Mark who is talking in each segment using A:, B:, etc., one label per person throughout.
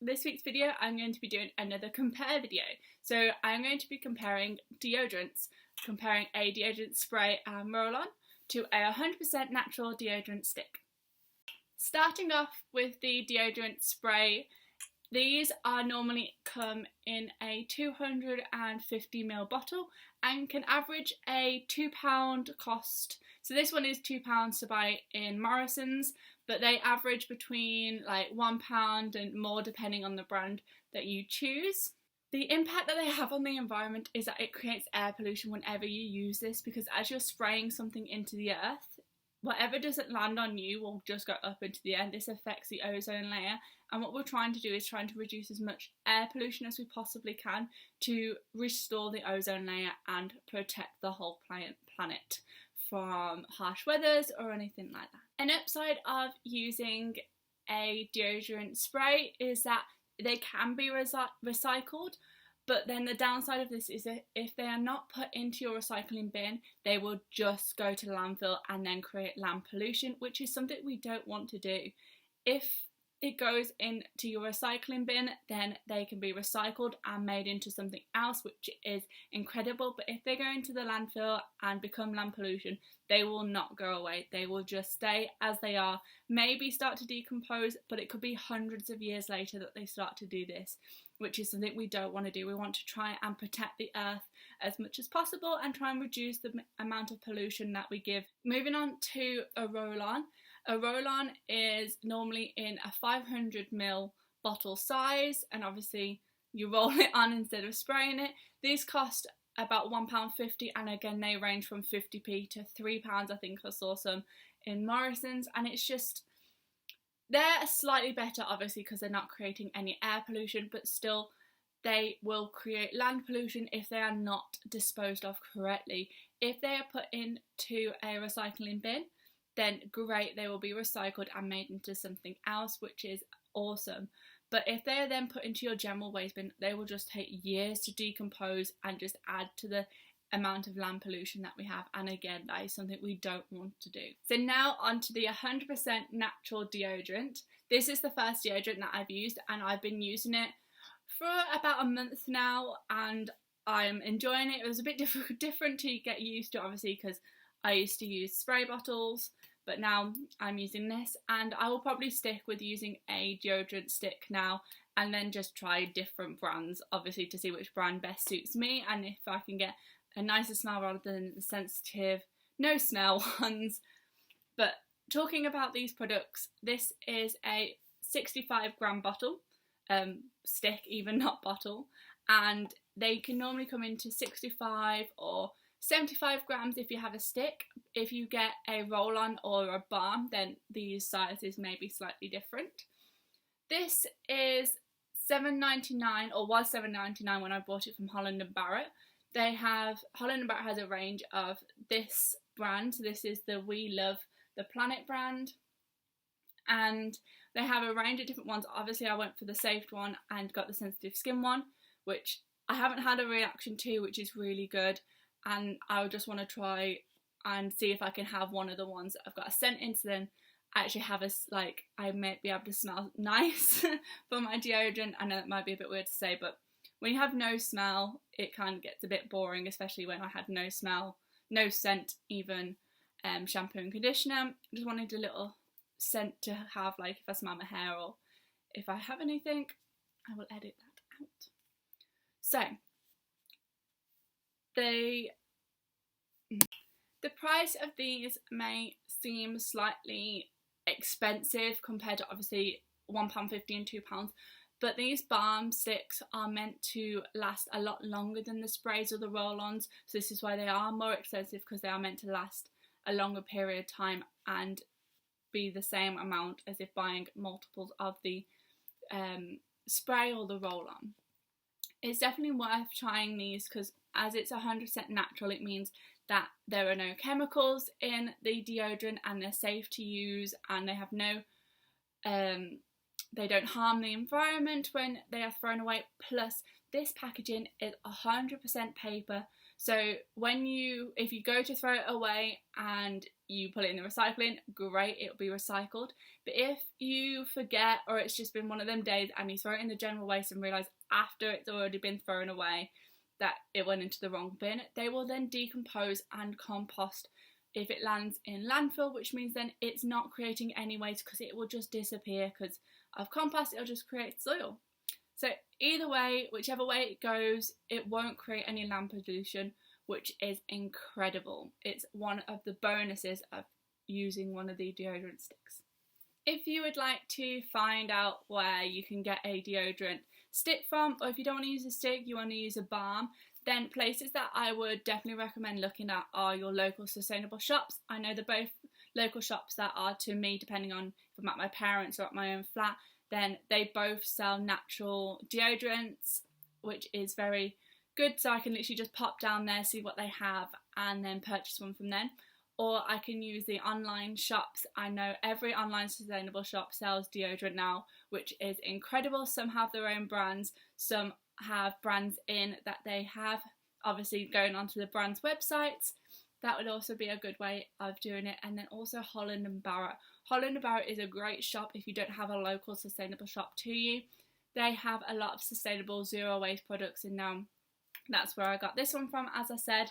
A: this week's video I'm going to be doing another compare video. So I'm going to be comparing deodorants, comparing a deodorant spray and roll-on to a 100% natural deodorant stick. Starting off with the deodorant spray, these are normally come in a 250ml bottle and can average a £2 cost. So this one is £2 to buy in Morrison's, but they average between like £1 and more depending on the brand that you choose. The impact that they have on the environment is that it creates air pollution whenever you use this, because as you're spraying something into the earth, whatever doesn't land on you will just go up into the air. This affects the ozone layer, and what we're trying to do is trying to reduce as much air pollution as we possibly can to restore the ozone layer and protect the whole planet from harsh weathers or anything like that. An upside of using a deodorant spray is that they can be recycled, but then the downside of this is that if they are not put into your recycling bin, they will just go to landfill and then create land pollution, which is something we don't want to do. If it goes into your recycling bin, then they can be recycled and made into something else, which is incredible. But if they go into the landfill and become land pollution, they will not go away. They will just stay as they are, maybe start to decompose, but it could be hundreds of years later that they start to do this, which is something we don't want to do. We want to try and protect the earth as much as possible and try and reduce the amount of pollution that we give. Moving on to a roll-on. A roll-on is normally in a 500ml bottle size, and obviously you roll it on instead of spraying it. These cost about £1.50, and again they range from 50p to £3. I think I saw some in Morrison's, and it's just, they're slightly better obviously because they're not creating any air pollution, but still they will create land pollution if they are not disposed of correctly. If they are put into a recycling bin, then great, they will be recycled and made into something else, which is awesome. But if they are then put into your general waste bin, they will just take years to decompose and just add to the amount of land pollution that we have. And again, that is something we don't want to do. So now on to the 100% natural deodorant. This is the first deodorant that I've used, and I've been using it for about a month now, and I'm enjoying it. It was a bit different to get used to, obviously, because I used to use spray bottles, but now I'm using this, and I will probably stick with using a deodorant stick now and then just try different brands, obviously, to see which brand best suits me and if I can get a nicer smell rather than the sensitive, no smell ones. But talking about these products, this is a 65g bottle, stick even, not bottle, and they can normally come into 65 or 75 grams if you have a stick. If you get a roll-on or a balm, then these sizes may be slightly different. This is $7.99, or was $7.99 when I bought it from Holland & Barrett. Holland & Barrett has a range of this brand. This is the We Love the Planet brand, and they have a range of different ones. Obviously I went for the safe one and got the sensitive skin one, which I haven't had a reaction to, which is really good. And I just want to try and see if I can have one of the ones that I've got a scent in, so then I actually have I may be able to smell nice for my deodorant. I know it might be a bit weird to say, but when you have no smell, it kind of gets a bit boring, especially when I had no smell, no scent even, shampoo and conditioner. I just wanted a little scent to have, like if I smell my hair or if I have anything. I will edit that out. So, the price of these may seem slightly expensive compared to obviously £1.50 and £2, but these balm sticks are meant to last a lot longer than the sprays or the roll-ons, so this is why they are more expensive, because they are meant to last a longer period of time and be the same amount as if buying multiples of the spray or the roll-on. It's definitely worth trying these, because as it's 100% natural, it means that there are no chemicals in the deodorant and they're safe to use, and they have no, they don't harm the environment when they are thrown away. Plus, this packaging is 100% paper, So if you go to throw it away and you put it in the recycling, great, it'll be recycled. But if you forget, or it's just been one of them days and you throw it in the general waste and realise after it's already been thrown away that it went into the wrong bin, they will then decompose and compost if it lands in landfill, which means then it's not creating any waste because it will just disappear because of compost. It'll just create soil. So either way, whichever way it goes, it won't create any land pollution, which is incredible. It's one of the bonuses of using one of the deodorant sticks. If you would like to find out where you can get a deodorant stick from, or if you don't want to use a stick, you want to use a balm, then places that I would definitely recommend looking at are your local sustainable shops. I know they're both local shops that are, to me, depending on if I'm at my parents' or at my own flat, then they both sell natural deodorants, which is very good. So I can literally just pop down there, see what they have, and then purchase one from them. Or I can use the online shops. I know every online sustainable shop sells deodorant now, which is incredible. Some have their own brands, some have brands in that they have. Obviously, going onto the brand's websites, that would also be a good way of doing it. And then also Holland & Barrett. Holland & Barrett is a great shop if you don't have a local sustainable shop to you. They have a lot of sustainable zero waste products in now. That's where I got this one from, as I said.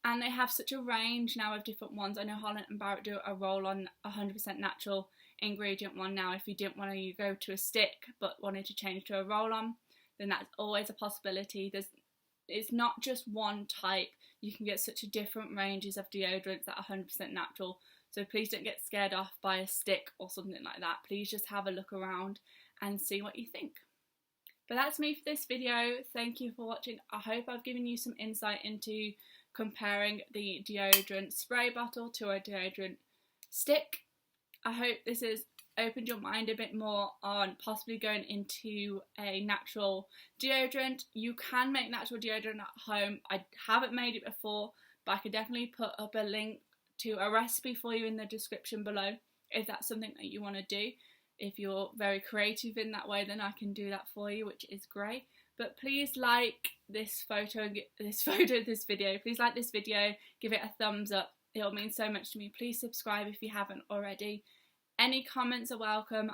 A: And they have such a range now of different ones. I know Holland & Barrett do a roll-on 100% natural ingredient one now. If you didn't want to go to a stick but wanted to change to a roll-on, then that's always a possibility. It's not just one type. You can get such a different ranges of deodorants that are 100% natural. So please don't get scared off by a stick or something like that. Please just have a look around and see what you think. But that's me for this video. Thank you for watching. I hope I've given you some insight into comparing the deodorant spray bottle to a deodorant stick. I hope this has opened your mind a bit more on possibly going into a natural deodorant. You can make natural deodorant at home. I haven't made it before, but I could definitely put up a link to a recipe for you in the description below if that's something that you want to do. If you're very creative in that way, then I can do that for you, which is great. But please like this video. Please like this video, give it a thumbs up. It'll mean so much to me. Please subscribe if you haven't already. Any comments are welcome.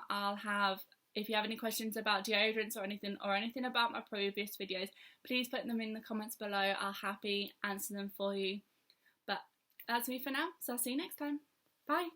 A: If you have any questions about deodorants or anything about my previous videos, please put them in the comments below. I'll happily answer them for you. But that's me for now, so I'll see you next time. Bye.